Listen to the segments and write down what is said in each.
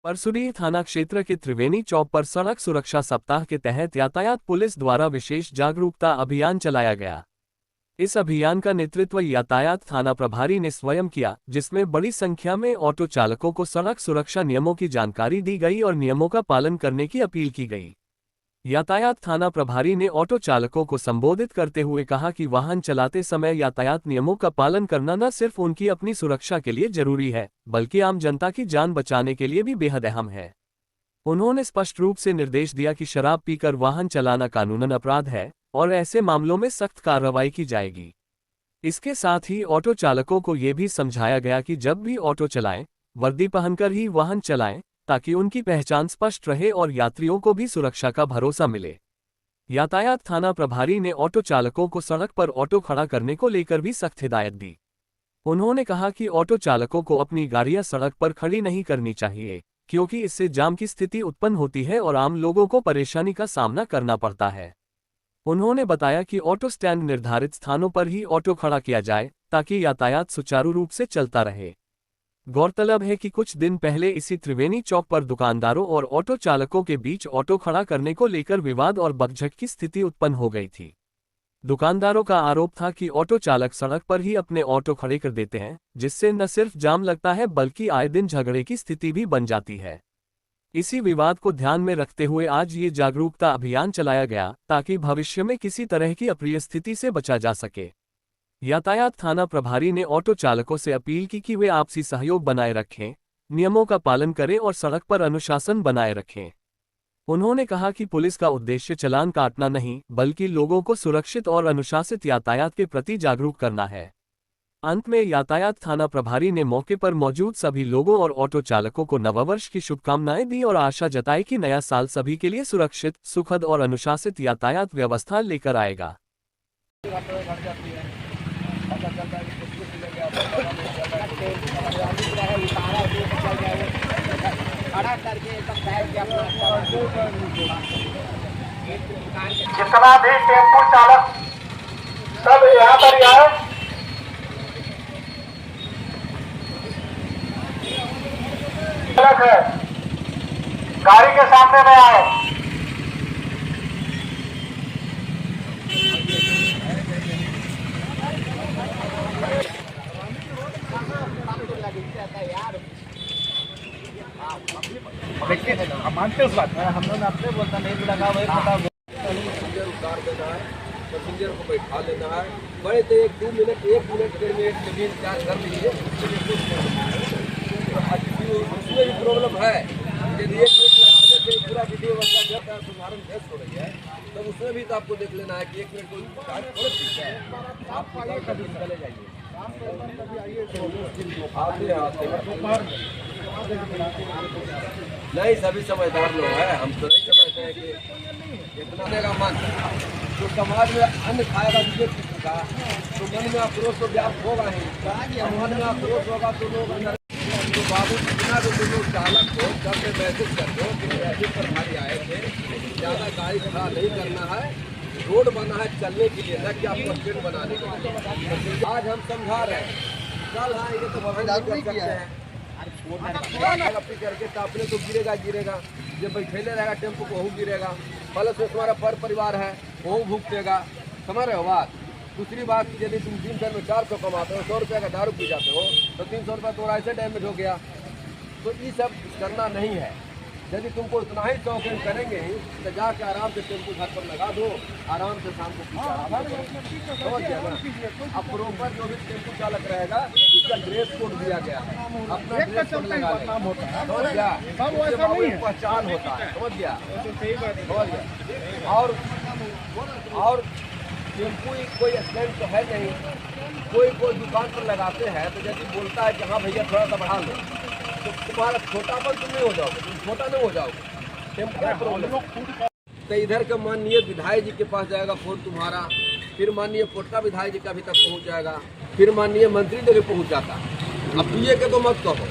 परसुडी थाना क्षेत्र के त्रिवेणी चौक पर सड़क सुरक्षा सप्ताह के तहत यातायात पुलिस द्वारा विशेष जागरूकता अभियान चलाया गया। इस अभियान का नेतृत्व यातायात थाना प्रभारी ने स्वयं किया, जिसमें बड़ी संख्या में ऑटो चालकों को सड़क सुरक्षा नियमों की जानकारी दी गई और नियमों का पालन करने की अपील की गई। यातायात थाना प्रभारी ने ऑटो चालकों को संबोधित करते हुए कहा कि वाहन चलाते समय यातायात नियमों का पालन करना न सिर्फ उनकी अपनी सुरक्षा के लिए जरूरी है, बल्कि आम जनता की जान बचाने के लिए भी बेहद अहम है। उन्होंने स्पष्ट रूप से निर्देश दिया कि शराब पीकर वाहन चलाना कानूनन अपराध है और ऐसे मामलों में सख्त कार्रवाई की जाएगी। इसके साथ ही ऑटो चालकों को ये भी समझाया गया कि जब भी ऑटो चलाएं, वर्दी पहनकर ही वाहन चलाएं, ताकि उनकी पहचान स्पष्ट रहे और यात्रियों को भी सुरक्षा का भरोसा मिले। यातायात थाना प्रभारी ने ऑटो चालकों को सड़क पर ऑटो खड़ा करने को लेकर भी सख्त हिदायत दी। उन्होंने कहा कि ऑटो चालकों को अपनी गाड़ियां सड़क पर खड़ी नहीं करनी चाहिए, क्योंकि इससे जाम की स्थिति उत्पन्न होती है और आम लोगों को परेशानी का सामना करना पड़ता है। उन्होंने बताया कि ऑटो स्टैंड निर्धारित स्थानों पर ही ऑटो खड़ा किया जाए, ताकि यातायात सुचारू रूप से चलता रहे। गौरतलब है कि कुछ दिन पहले इसी त्रिवेणी चौक पर दुकानदारों और ऑटो चालकों के बीच ऑटो खड़ा करने को लेकर विवाद और बकझक की स्थिति उत्पन्न हो गई थी। दुकानदारों का आरोप था कि ऑटो चालक सड़क पर ही अपने ऑटो खड़े कर देते हैं, जिससे न सिर्फ जाम लगता है बल्कि आए दिन झगड़े की स्थिति भी बन जाती है। इसी विवाद को ध्यान में रखते हुए आज ये जागरूकता अभियान चलाया गया, ताकि भविष्य में किसी तरह की अप्रिय स्थिति से बचा जा सके। यातायात थाना प्रभारी ने ऑटो चालकों से अपील की कि वे आपसी सहयोग बनाए रखें, नियमों का पालन करें और सड़क पर अनुशासन बनाए रखें। उन्होंने कहा कि पुलिस का उद्देश्य चालान काटना नहीं, बल्कि लोगों को सुरक्षित और अनुशासित यातायात के प्रति जागरूक करना है। अंत में यातायात थाना प्रभारी ने मौके पर मौजूद सभी लोगों और ऑटो चालकों को नववर्ष की शुभकामनाएं दी और आशा जताई कि नया साल सभी के लिए सुरक्षित, सुखद और अनुशासित यातायात व्यवस्था लेकर आएगा। जितना भी टेम्पो चालक सब यहाँ पर आए, चालक है गाड़ी के सामने में आए। देखिए हम मानते उस बात, हम लोग आपसे बोलता नहीं लगा वही पता पैसेंजर उतार देना है, पैसेंजर को बैठा लेना है। बड़े तो 1 मिनट डेढ़ मिनट के लिए इंतजार कर लीजिए। उसमें भी प्रॉब्लम है, यदि 1 मिनट लगाने से पूरा वीडियो बनता जब सुधारण टेस्ट हो रही है, तब उसमें भी तो आपको देख लेना है कि 1 मिनट को चार्ज थोड़ा ठीक है, आप चले जाइए। नहीं, सभी समझदार लोग हैं, हम तो नहीं समझते हैं कि इतना देगा मन। तो समाज में अन्न खाएगा दूसरे किसी का, तो मन में आक्रोश तो व्याप्त होगा ही। मन में आक्रोश होगा तो लोग अंदर। तो बाबू इतना तो तुम लोग चालक को जब से मैसेज कर दो कि मैसेज पर भारी आए थे, ज़्यादा गाड़ी खड़ा नहीं करना है, रोड बना है चलने के लिए, न कि आपको स्टैंड बनाने के लिए। आज हम समझा रहे हैं, कल आएंगे तो भगवान कर सकते हैं करके तापने तो गिरेगा, जब बैठेले रहेगा टेम्पो को वह गिरेगा। प्लस में तुम्हारा परिवार है वो भुगतेगा, समझ रहे हो बात। दूसरी बात, यदि तुम 3 साल में 400 कमाते हो, 100 रुपये का दारू पी जाते हो, तो 300 रुपये तो ऐसे डैमेज हो गया। तो ये सब करना नहीं है। यदि तुमको इतना ही शौकीन करेंगे ही तो जाके आराम से टेम्पो घर पर लगा दो, आराम से शाम को समझ गया ना। अब प्रॉपर जो भी टेम्पो चालक रहेगा उसका ड्रेस कोड दिया गया है, अपना ड्रेस कोड लगा समझ गया, पहचान होता है, समझ गया। और टेम्पो कोई स्टैंड तो है नहीं, कोई दुकान पर लगाते हैं तो यदि बोलता है कि हाँ भैया थोड़ा सा बढ़ा लो, तो तुम्हारा छोटापन तुम नहीं हो जाओगे, तुम छोटा नहीं हो जाओगे। टेम्पो तो इधर का माननीय विधायक जी के पास जाएगा फोन तुम्हारा, फिर माननीय कोटका विधायक जी का भी तक पहुंच जाएगा, फिर माननीय मंत्री जी पहुंच जाता। अब पीए के तो मत कहो,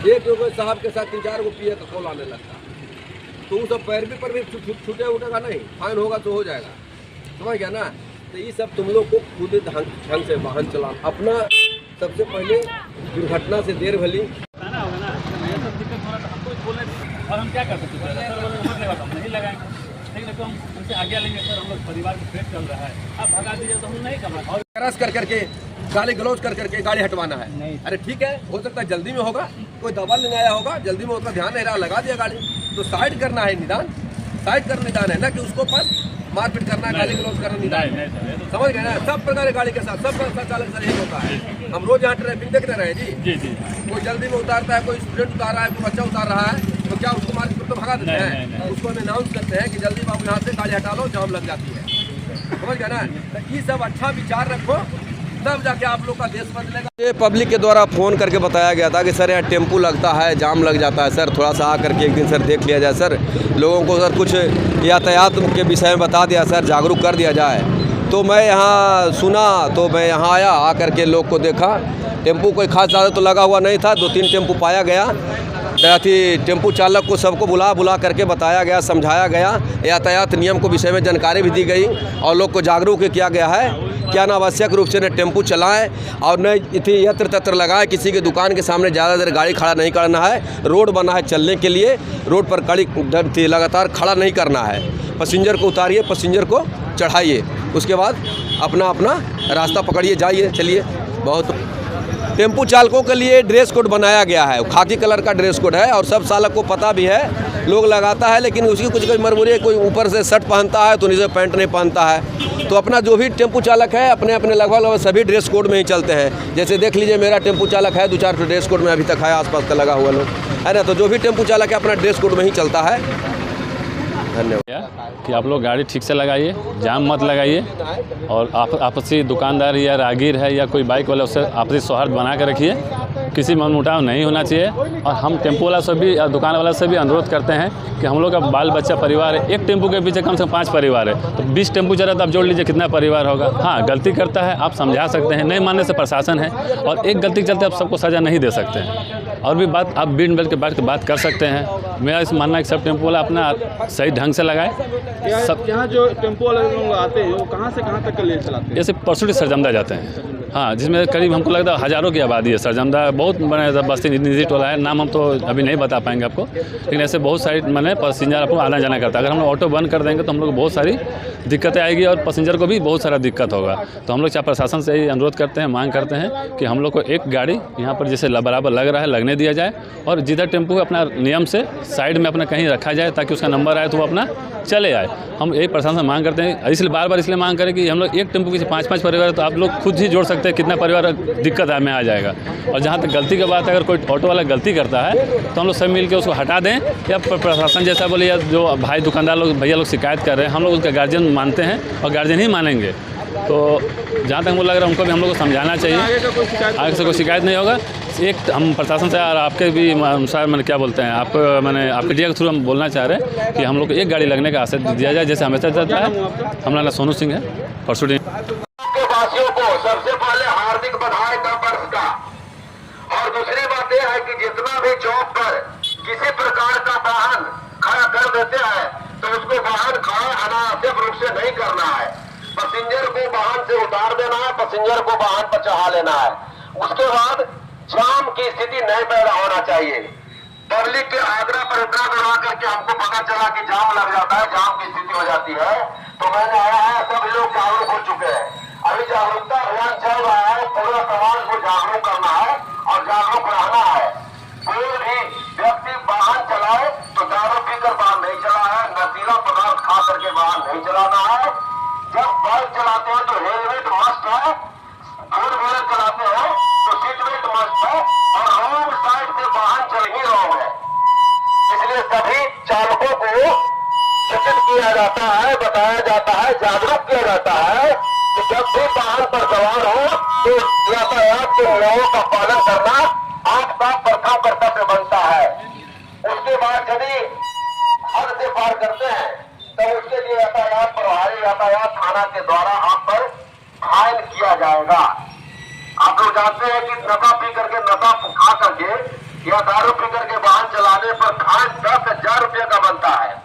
एक साहब के साथ 3-4 को पीए का कॉल आने लगता, तो उस सब पैरवी पर भी छूटे उठेगा नहीं, फाइन होगा तो हो जाएगा, समझ गया ना। तो ये सब तुम लोग को खुद ढंग से वाहन चलाना अपना। सबसे पहले दुर्घटना से देर भली हम क्या कर सकते हैं सर, हम नहीं लगाएंगे, लेकिन तो हम उनसे आज्ञा लेंगे सर, हम लोग परिवार में पेट चल रहा है, आप भगा दीजिए तो हम नहीं करना। और क्रॉस कर करके गाली गलौज कर करके गाड़ी हटवाना है, अरे ठीक है, हो सकता है जल्दी में होगा, कोई दवा लेने आया होगा, जल्दी में उसका ध्यान नहीं रहा, लगा दिया गाड़ी, तो साइड करना है, निदान साइड करना निदान है ना कि उसको पर मारपीट करना है, गाली गलौज करना निदान, समझ गए ना। सब प्रकार की गाड़ी के साथ सब चालक सर यही होता है। हम रोज यहाँ ट्रैफिक देखते रहे जी, कोई जल्दी में उतारता है, कोई स्टूडेंट उतार रहा है, कोई बच्चा उतार रहा है, तो क्या उसको मारपीट तो भगा देते हैं, उसको हम अनाउंस करते हैं कि जल्दी बाबू यहाँ से गाड़ी हटा लो, जाम लग जाती है, समझ गए ना। तो ये सब अच्छा विचार रखो, तब जाके आप लोग का देश बदलेगा। ये पब्लिक के द्वारा फ़ोन करके बताया गया था कि सर यहाँ टेम्पू लगता है, जाम लग जाता है, सर थोड़ा सा आकर के एक दिन सर देख लिया जाए, सर लोगों को सर कुछ यातायात के विषय में बता दिया, सर जागरूक कर दिया जाए। तो मैं यहाँ सुना, तो मैं यहाँ आया, आकर के लोग को देखा, टेम्पू कोई खास ज़्यादा तो लगा हुआ नहीं था, 2-3 टेम्पू पाया गया, टेम्पू चालक को सबको बुला करके बताया गया, समझाया गया, यातायात नियम को विषय में जानकारी भी दी गई और लोग को जागरूक किया गया है कि अनावश्यक रूप से न टेम्पू चलाएं और न इतनी यत्र तत्र लगाएं, किसी की दुकान के सामने ज़्यादा देर गाड़ी खड़ा नहीं करना है, रोड बना है चलने के लिए, रोड पर गाड़ी लगातार खड़ा नहीं करना है, पैसेंजर को उतारिए, पैसेंजर को चढ़ाइए, उसके बाद अपना अपना रास्ता पकड़िए, जाइए, चलिए। बहुत टेम्पू चालकों के लिए ड्रेस कोड बनाया गया है, खाकी कलर का ड्रेस कोड है और सब चालक को पता भी है, लोग लगाता है, लेकिन उसकी कुछ कोई मजबूरी है, कोई ऊपर से शर्ट पहनता है तो नीचे पैंट नहीं पहनता है, तो अपना जो भी टेम्पू चालक है अपने अपने लगभग सभी ड्रेस कोड में ही चलते हैं। जैसे देख लीजिए मेरा टेम्पू चालक है, 2-4 ड्रेस कोड में अभी तक है, आसपास का लगा हुआ लोग है ना, तो जो भी टेम्पू चालक है अपना ड्रेस कोड में ही चलता है। धन्यवाद। कि आप लोग गाड़ी ठीक से लगाइए, जाम मत लगाइए और आपसी दुकानदार या राहगीर है या कोई बाइक वाला, उससे आपसी सौहार्द बना के रखिए, किसी मनमुटाव नहीं होना चाहिए। और हम टेम्पो वाला से भी, दुकान वाला से भी अनुरोध करते हैं कि हम लोग का बाल बच्चा परिवार है, एक टेम्पो के पीछे कम से कम 5 परिवार है, तो 20 टेम्पो चला तो आप जोड़ लीजिए कितना परिवार होगा। हाँ, गलती करता है आप समझा सकते हैं, नहीं मानने से प्रशासन है, और एक गलती के चलते आप सबको सज़ा नहीं दे सकते हैं, और भी बात आप बीट बैठ के बैठ के बात कर सकते हैं। मेरा इस मानना है कि सब टेम्पो वाला अपना सही ढंग से लगाए। सब यहाँ जो टेम्पो वाले लोग आते हैं वो कहाँ से कहाँ तक के लिए चलाते हैं? जैसे परसों सरजमदा जाते हैं, हाँ, जिसमें करीब हमको लगता है हज़ारों की आबादी है। सरजमदा बहुत बड़ा बस्ती निजी टोला है, नाम हम तो अभी नहीं बता पाएंगे आपको, लेकिन ऐसे बहुत सारी मैंने पैसेंजर आपको आना जाना करता है। अगर हम लोग ऑटो बंद कर देंगे तो हम लोग बहुत सारी दिक्कतें आएगी और पैसेंजर को भी बहुत सारा दिक्कत होगा। तो हम लोग चाहे प्रशासन से ही अनुरोध करते हैं, मांग करते हैं कि हम लोग को एक गाड़ी यहाँ पर जैसे बराबर लग रहा है लगने दिया जाए, और जिधर टेम्पो अपना नियम से साइड में अपना कहीं रखा जाए ताकि उसका नंबर आए तो वो अपना चले आए। हम एक प्रशासन से मांग करते हैं, इसलिए बार बार इसलिए मांग करें कि हम लोग एक टेम्पो की 5-5 परिवार है, तो आप लोग खुद ही जोड़ सकते हैं कितना परिवार दिक्कत में आ जाएगा। और जहाँ तक गलती की बात है, अगर कोई ऑटो वाला गलती करता है तो हम लोग सब मिल के उसको हटा दें, या प्रशासन जैसा बोले, या जो भाई दुकानदार लोग भैया लोग शिकायत कर रहे हैं, हम लोग उसका गार्जियन मानते हैं और गार्जियन ही मानेंगे। तो जहाँ तक मुझे लग रहा है उनको भी हम लोग को समझाना चाहिए, आगे से कोई शिकायत नहीं होगा। एक हम प्रशासन से और आपके भी अनुसार मैंने क्या बोलते हैं, आपको मैंने आपके मीडिया के थ्रू हम बोलना चाह रहे हैं कि हम लोग को एक गाड़ी लगने का आशय दिया जाए, जैसे हमेशा चलता है। हमारा नाम सोनू सिंह है, परसों वासियों को सबसे पहले हार्दिक बधाई नव वर्ष का। और दूसरी बात यह है कि जितना भी चौक पर किसी प्रकार का वाहन खड़ा कर देते हैं तो उसको वाहन खड़ा अनावश्यक रूप से नहीं करना है, पैसेंजर को वाहन से उतार देना है, पैसेंजर को वाहन पर चढ़ा लेना है। उसके बाद जाम की स्थिति नहीं पैदा होना चाहिए। पब्लिक के आग्रह पर इतना दबा करके हमको पता चला कि जाम लग जाता है, जाम की स्थिति हो जाती है, तो मैंने आया है, सभी लोग जागरूक हो चुके हैं। अभी जागरूकता अभियान चल रहा है, पूरा समाज को जागरूक करना है और जागरूक रहना है। कोई भी व्यक्ति वाहन चलाए तो दारू पीकर वाहन नहीं चला है, नशीला पदार्थ खा करके वाहन नहीं चलाना है। जब बाइक चलाते हैं तो हेलमेट मस्ट है, फोर व्हीलर चलाते हैं तो सीट बेल्ट मस्ट है, और रोड साइड से वाहन चल ही रहा है। इसलिए सभी चालकों को सूचित किया जाता है, बताया जाता है, जागरूक किया जाता है कि जब भी वाहन पर सवार हो तो यातायात के नियमों का पालन करना आपका प्रथम कर्तव्य बनता है। उसके बाद यदि हद से पार करते हैं तो उसके लिए यातायात प्रभारी यातायात थाना के द्वारा आप पर फाइन किया जाएगा। आप लोग जानते हैं कि नशा पी करके, नशा खा करके या दारू पी करके वाहन चलाने पर फाइन 10,000 रुपये का बनता है।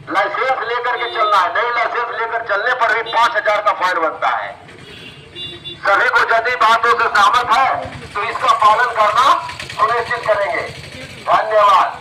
लाइसेंस लेकर के चलना है, नई लाइसेंस लेकर चलने पर भी 5,000 का फाइन बनता है। सभी को यदि बातों से सहमत है तो इसका पालन करना सुनिश्चित करेंगे। धन्यवाद।